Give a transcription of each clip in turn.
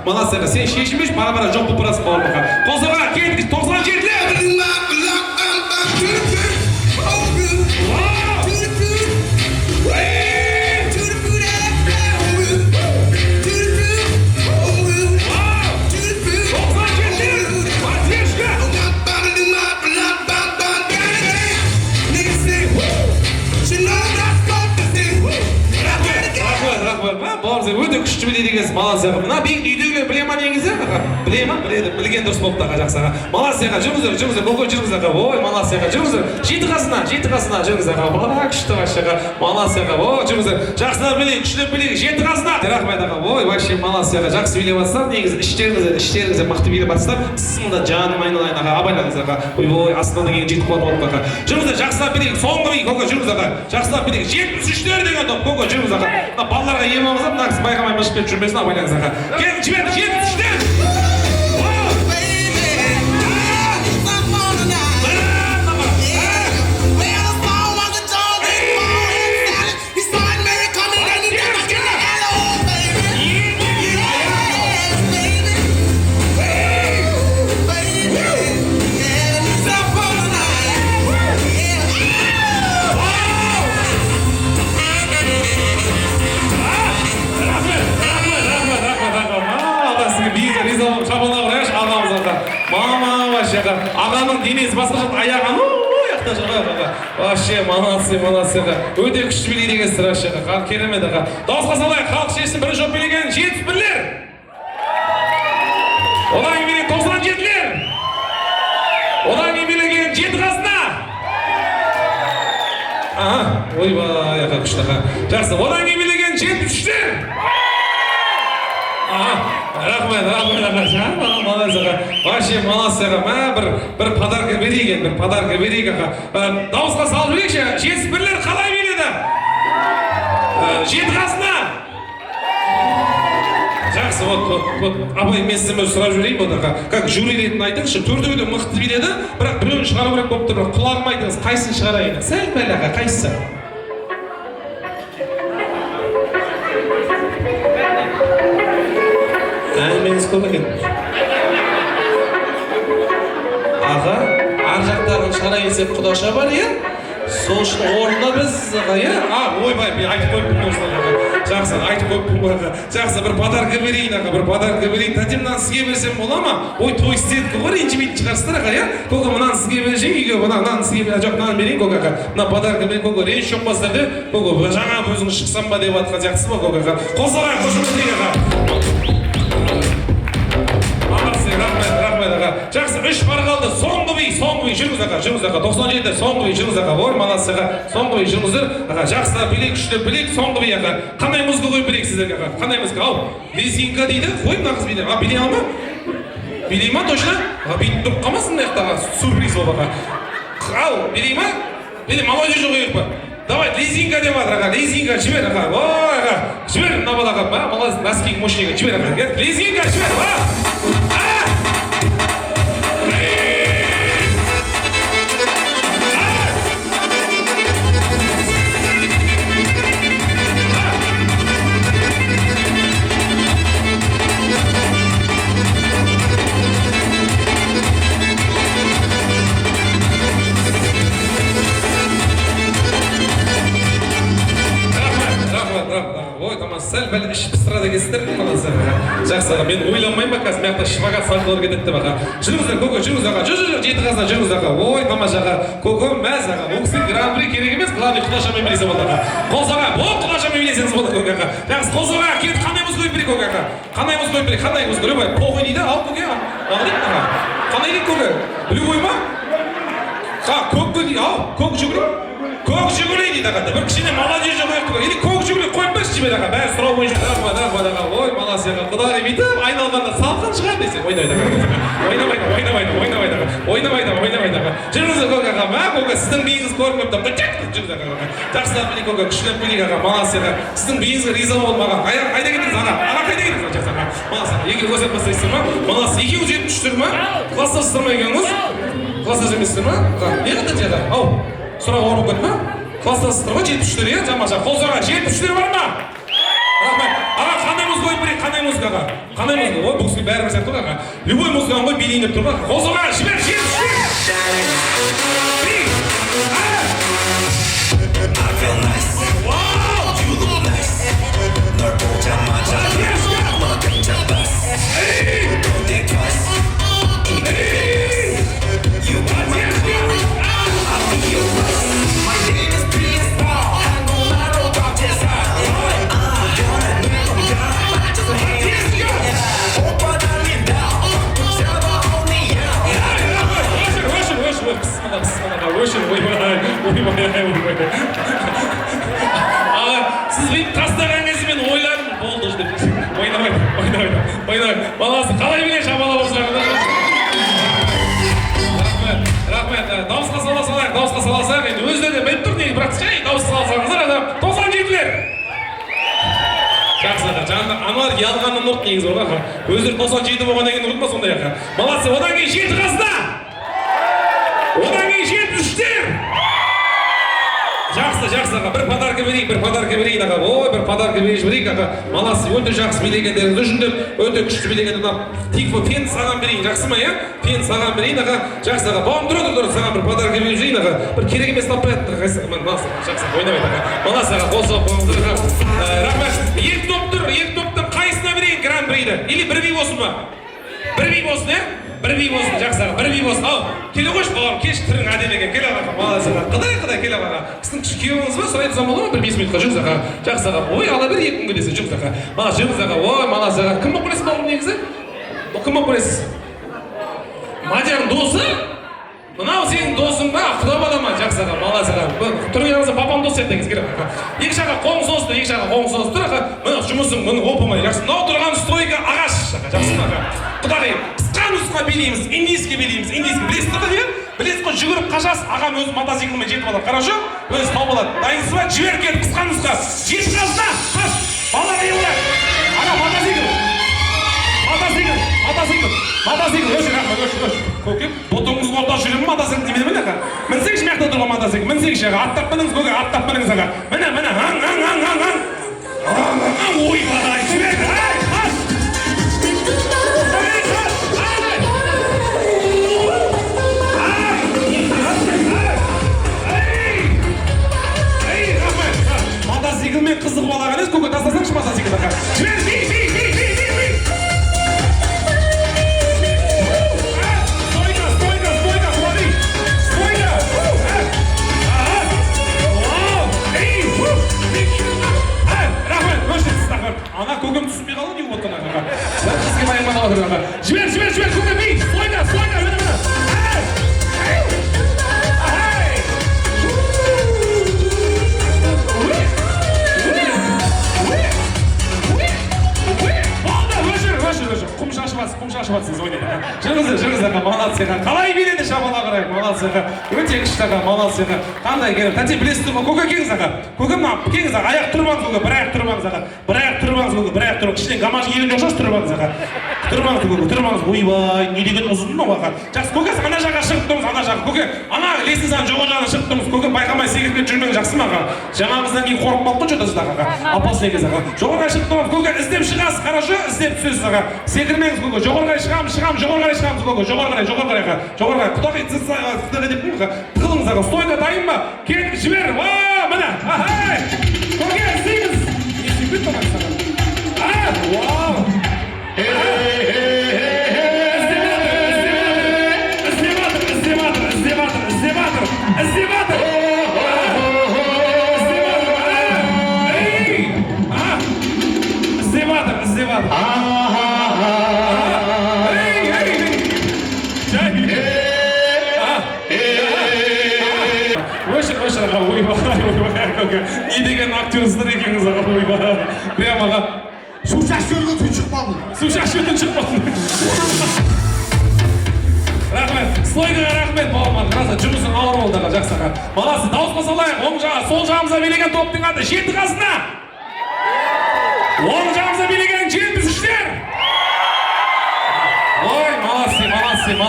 Malasyaga sen şeşmiş para жоқ bu parası var mı? Kosovağa geldik 97'li. Borzi öte küçük bir dediğiniz Malasyaga. Mına bir düdüğüyle bilema dengizde mi? Bilema bilgen durus bolup da kajaksaga. Malasyaga jımızır koko jımızır. Oy Malasyaga jımızır. Jeti kasına jımızır. Bana küçtü başaga. Malasyaga o jımızır. Jaksına bilik, küçlü bilik, jeti kasına. Rahmet ağa. Oy vaşi Malasyaga jaksı bilep atsan negiz işlerinize mıқты bilep atsan sizin de canım aynalayın ağa abaylanız ağa. Oy aslında gen jeti kod bolup ağa. Jımızır jaksına bilik, soңғы bilik koko jımızır ağa. Jaksına bilik 73'ler деген топ koko jımızır ağa. Балаларға ем алсам мына кісі байқамай мышып кетіп жүрмесін абайлаңыз аға. Келin жіберді 73'тер. Ағаның денесі басқа жақта аяған ояқта жаға. Вообще Маласяга. Өте күшті билейді екенсіздер вообще. Керемет аға. Дауысқа салайық, халық шешсін бірінші жоп билеген 71'лер. Одан кейін билеген 97'лер. Одан кейін билеген 7 қазына. Ойбай аға күшті аға. Жақсы. Одан кейін билеген 73'лер. Рахмет аға. Маласяга. Вообще Маласяга. Bir подарка берейік аға. Дауысқа салып жүрейікші. 71'лер қалай биледі? 7 қасына. Жақсы, абай мен сізден сұрап жүрейін бұл аға. Как жюри ретінде айтыңызшы, төртеуі де мықты биледі, бірақ біреуін шығару керек болып тұр. Құлағым айтыңыз, қайсысын шығарайын? Сәл пәл аға, қайсысы? Әңгімеңіз көп екен. Аға, ар жақтарын шығарайын десек құдаша бар, иә? Сол үшін орында біз, иә? Ойбай, мен айтып қойыппын осылай аға. Жақсы, айтып қойыппын аға. Жақсы, бір подарка берейін аға, бір подарка берейін. Тәтемнан сізге берсем бола ма? Ой, той істедік ғой, ренжімейтін шығарсыздар аға, иә? Көке, мынаны сізге берешін, үйге, мынаны сізге берешін. Жоқ, мынаны берейін, көке аға. Мына подарка берейін, көке, ренж жоқ болсыздар деп, көке, жаңа өзіңіз шықсам ба деп жатқан сияқтысыз ба, көке аға? Қосылайық, қошеметтейік аға. Жақсы, 3 бар қалды. Соңғы би жүріңіз аға, 97'де соңғы би жүріңіз аға. Ой, Маласяга, соңғы би жүріңіздер. Аға, жақсы білек, күшті білек, соңғы би аға. Қандай музыка қойып берейік сіздерге аға? Қандай музыка? Ау, лезгинка дейді. Қойып мына қыз билей. Билей алма? Билей ма, точно? Бүйтіп тұрып қалмасын мына жақтаға. Сюрприз болып аға. Ау, билей ма? Билей, молодежь қойып па? Давай, лезгинка деп жатыр аға. Лезгинка жібер аға. Ой аға, жібер мына балаға. Молодец, носки мощныйға жібер аға. Лезгинка жібер. Сәл бәл іш пыстырады кесіздер Маласяга. Жақсы аға, мен ойланмайын ба қазір мияқта шпагат салқылар кетеді деп аға. Жүріңіздер, көке, жүріңіз аға. Жүр, 7 қазына жүріңіз аға. Ой, тамаша аға. Көке, мәз аға. Бұл кісі гран-при керек емес, главный құдашамен билесе болды аға. Қолсаға, бұл құдашамен билесеңіз болды көке аға. Жақсы, қолсаға, келіп қандай мұз қойып берейік көке аға. Қандай мұз қойып берейік, қандай мұз қойып берейік. Похуй дейді, ал көке аға. Ағылайын аға. Қандай дейді көке? Любой ма? Көк дейді, ал, көк жүгірейік. Көк жүгірей дейді аға. Бір кішкене молодежь қойып тұр. Или көк жүгірей қойып берші жібер аға. Бәрі сұрау бойынша. Рахмет аға. Ой, Маласяга, құдай бүйтіп айналғанда салқын шығар десең. Ойнамайды аға. Жүріңіздер көке аға. Көке, сіздің биіңіз көрініп тұр. Жүріңіз аға. Жақсылап білейік көке, күшілеп білейік аға. Маласяга, сіздің биіңізге риза болдым аға. Қайда кетіңіз аға? Аға қайда кетіңіз? Жақсы аға. Маласяга, екеуі көрсетіп бастайсыздар ма? Маласяга, екеуі 73'тер ма? Кластасыздар ма екеуіңіз? Кластас емессіздер ма? Не қылды жеді? Ау, сұрақ орын көт ма? Кластасыздар ма? 73'тер, иә? Жамаша, қол сұраға 73'тер бар ма? Рахмет. Аға, қандай мұз қойып берейік, қандай музыкаға? Қандай музыка? Ой, бұл кісі бәрі бір сияқты ғой. Любой музыканың ғой билейін деп тұр ғой. Қосылған, жібер. I feel nice. Wow! You look nice. 널 보자마자 너가 깜짝봤어. Don't think twice. You are my queen. I'll be your boss. My name is Prince Paul. 한국말로 박태사. 변한 일동가. 맞춰서 해야지. 오빠 달린다. 붙잡아 only Сіз бүйтіп тастаған кезде мен ойладым, болды деп. Ойнамай. Баласы қалай біле шабалап отырсаң. Рахмет. Дауысқа саласақ, енді өздері де біліп тұр неге, бірақ жай дауыс салсаңыздар, 97-лер. Жақсы, жаңында Ануар ялғаннан ұрт негіз орға. Өздері 97 болғаннан кейін ұртма сондай аға. Баласы, одан кейін 7 қазда. Одан кейін 73-тер. Жақсы аға, бір подарка берейін аға. Ой, бір подарка берейік аға. Маласы өте жақсы билегендеріңіз үшін деп, өте күшті билегенді тикво фен саған берейін, жақсы ма, фен саған берейін аға. Жақсы аға, бауым тұр, саған бір подарка берейін жүрейін аға. Бір керек емес таппай жатты. Жақсы, ойнамайды аға. Маласы аға, қосып, рахмет. Екі топтың қайсына берейін гран-приді? Или бір би болсын ба? Бір би болсын, бір би болсын, жақсы аға, бір би болсын. Ау, келе қойш бауырым, кеш түрің әдем екен, келе аға, маласы аға. Қыдай, келе аға. Сіздің күйеуіңіз ба? Сұрайды зам болады ма? Бір 5 минутқа жүріңіз аға. Жақсы аға, ой, ала бір 2 күнге десе жүріңіз аға. Маласы жүріңіз аға, ой, маласы аға. Кім болып көресіз бауырым негізі? Кім болып көресіз? Мадияның досы? Мынау сенің досың ба? Құда бала ма? Жақсы аға, маласы аға. Тұрғаныңызда папам дос еттіңіз керек аға. Екі жаққа қолың созды, аға. Мына жұмысың, мына опымай. Жақсы, мынау тұрған стойка ағаш аға. Жақсы ма аға? Құдағи, қысқа нұсқа билейміз, индийский билейміз, білесіз ғой, иә? Білесіз ғой, жүгіріп қашасыз, ағам өзі мотоциклмен жетіп алады, қарашы? Өзі тауып алады. Дайынсыз ба? Жібер кет, қысқа нұсқа. Жеті қазда, қаш, бала қиылды. Аға, мотоцикл, өші. Көкем, ботыңыз орта жүремін мотоцикл демеді ме аға? Мінсеңші мияқта тұрған мотоцикл, мінсеңші аға, аттап мініңіз көке, аттап мініңіз аға. Міне, ойбай, жіберді, қаш! Мотоциклмен қызық балаған емес, көке тастасаңшы мотоциклді. Жібер, бей! Стойка, хвали! Стойка! Рахмет, өшіріңіз. Ана көкем түсінбей қалды, не болды аға. Қызге баянман алады аға. Жібер, көке, бей! Стойка, өні. Құм шашыватсыз ойнайды. Жүріңіз аға, молодцы аға. Қалай биледі шабала қарайық, молодцы аға. Өте күшті аға, молодцы аға. Қандай керек? Тәте білесіз тұр ма? Көке келіңіз аға. Көкем келіңіз аға. Аяқ тұрмаңыз көке, бір аяқ тұрмаңыз аға. Бір аяқ тұрмаңыз. Кішкене гамаж келген жоқ шығарсыз, тұрмаңыз аға. Тұрмаңыз. Ойбай, не деген ұзын мынау аға. Жақсы, көке, ана жаққа шығып тұрмыз, ана жаққа. Көке, ана лестницаның жоғары жағына шығып тұрмыз. Көке, байқамай секіріп жүрмеңіз, жақсы ма аға? Жаңағыңыздан кейін қорқып қалып жатырсыз аға. Опасный кез аға. Жоғарыға шығып тұрмыз. Көке, іздеп шығасыз, қарашы, іздеп түсесіз аға. Секірмеңіз көке. Жоғарыға шығамыз, жоғарыға шығамыз көке. Жоғарыға. Құдағи деп қойға. Тығылыңыз аға. Стойка дайын ба? Келіп жібер. Міне. Көке, іздейміз. Естейміз тұрмаңыз аға. Вау. Не деген актерсыздар екеніңіз аға, ойбай. Прям аға. Су шашудан шықпадым. Рахмет. Стойкаға рахмет, бауырман. Қараса, жұмысың ауыр болды аға, жақсы аға. Баласы, дауысқа салайық. Оң жаға, сол жағымызда билеген топтың аты 7 қазына. Оң жағымызда билеген 73-тер. Ой, молодцы.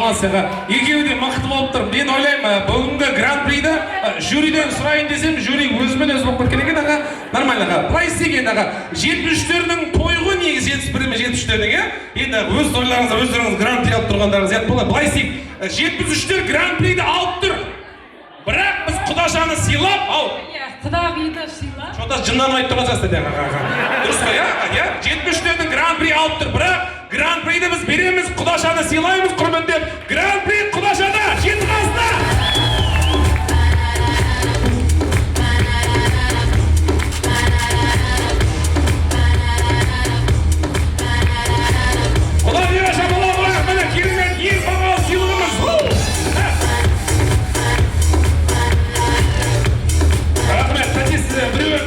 молодец аға. Екеуі де мықты болып тұр. Мен ойлаймын, бүгінгі гран-приді жюриден сұрайын десем, жюри өзімен өзі болып кеткен екен аға. Нормально аға. Былай істеген аға. 73-тердің тойы ғой негізі 71 мен 73-тердің, иә? Енді өз тойларыңызда өздеріңіз гран-при алып тұрғандарыңыз ет болады. Былай істейік. 73-тер гран-приді алып тұр. Бірақ біз Құдашаны сыйлап, ал. Құдағиды сыйлап. Что-то жындан айтып тұрған жасты аға. Дұрыс па, иә? 73-тердің гран-при алып тұр. Бірақ гран-приді біз береміз, Құдашаны сыйлаймыз, құрметтеп. Гран-при Құдашада, Жетіқазда! Құдағиға шапалақ ұрайық, міне керемет ең бағалы сыйлығымыз. Рахмет, қайтесіз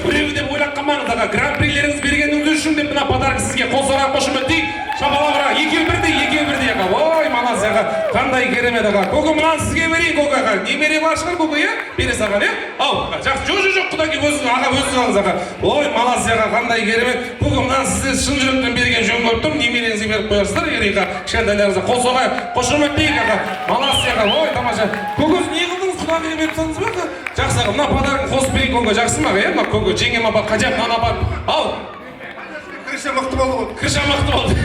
біреу деп ойлап қалмаңыз аға. Гран-прилеріңіз бергеніңіз үшін деп мына подарок сізге қосырақ қошеметтейік. Шапалақ ұрайық, екеу бірдей аға. Ой, молодец аға. Қандай керемет аға. Көке, мынаны сізге берейін, көке аға. Немере бар шығар көке, иә? Бересіз аға, иә? Ау, жақсы. Жоқ, құдағи өзіңіз аға, өзіңіз алыңыз аға. Ой, молодец аға, қандай керемет. Көке, мынаны сізге шын жүректен берген жөн көріп тұрмын. Немереңізге беріп қоясыздар, ерейға. Кішкентайларыңызға қосуға қошеметтейік аға. Молодец аға. Ой, тамаша. Көке, не қылдыңыз? Құдағиға беріп тастадыңыз ба аға? Жақсы аға, мына подарканы қосып берейік көке, жақсы ма аға, иә? Мына көке, жеңгем апа, қажап, мынаны апа. Ау. Кірше мықты болды ғой. Кірше мықты болды.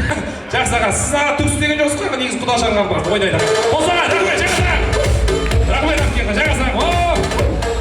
Жақсы аға, сіз аға түксі деген жоқсыз ғой, негізі Құдашаны қамтырады, ойдайды.